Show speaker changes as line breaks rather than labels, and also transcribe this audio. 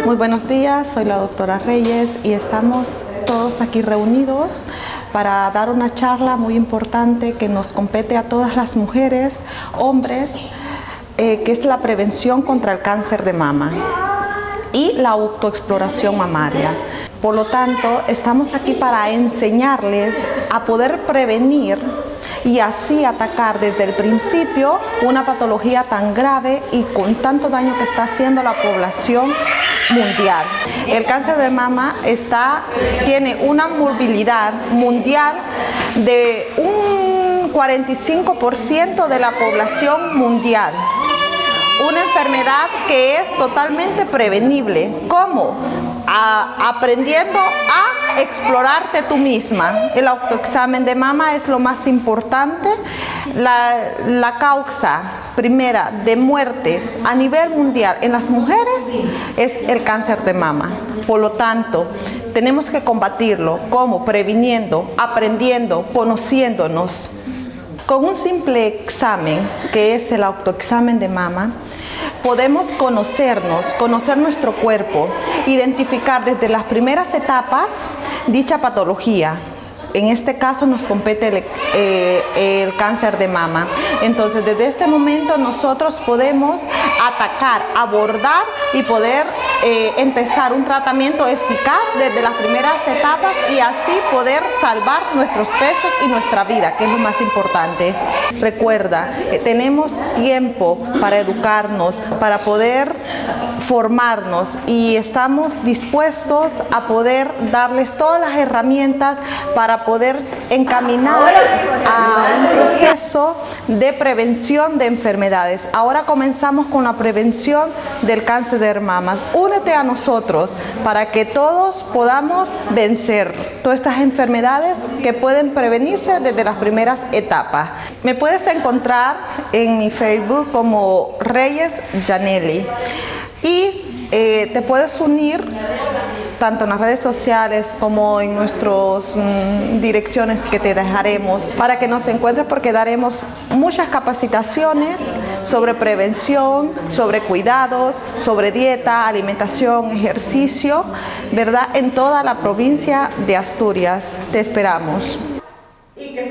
Muy buenos días, soy la doctora Reyes y estamos todos aquí reunidos para dar una charla muy importante que nos compete a todas las mujeres, hombres, que es la prevención contra el cáncer de mama y la autoexploración mamaria. Por lo tanto, estamos aquí para enseñarles a poder prevenir y así atacar desde el principio una patología tan grave y con tanto daño que está haciendo la población mundial. El cáncer de mama tiene una morbilidad mundial de un 45% de la población mundial. Una enfermedad que es totalmente prevenible. ¿Cómo? Aprendiendo a explorarte tú misma. El autoexamen de mama es lo más importante. La causa primera de muertes a nivel mundial en las mujeres es el cáncer de mama. Por lo tanto, tenemos que combatirlo. ¿Cómo? Previniendo, aprendiendo, conociéndonos. Con un simple examen, que es el autoexamen de mama, podemos conocernos, conocer nuestro cuerpo, identificar desde las primeras etapas dicha patología. En este caso nos compete el cáncer de mama. Entonces, desde este momento nosotros podemos atacar, abordar y poder empezar un tratamiento eficaz desde las primeras etapas y así poder salvar nuestros pechos y nuestra vida, que es lo más importante. Recuerda, tenemos tiempo para educarnos, para poder formarnos y estamos dispuestos a poder darles todas las herramientas para poder encaminar a un proceso de prevención de enfermedades. Ahora comenzamos con la prevención del cáncer de mama. Únete a nosotros para que todos podamos vencer todas estas enfermedades que pueden prevenirse desde las primeras etapas. Me puedes encontrar en mi Facebook como Reyes Yaneli y te puedes unir tanto en las redes sociales como en nuestras direcciones que te dejaremos para que nos encuentres, porque daremos muchas capacitaciones sobre prevención, sobre cuidados, sobre dieta, alimentación, ejercicio, ¿verdad? En toda la provincia de Asturias. Te esperamos. Y que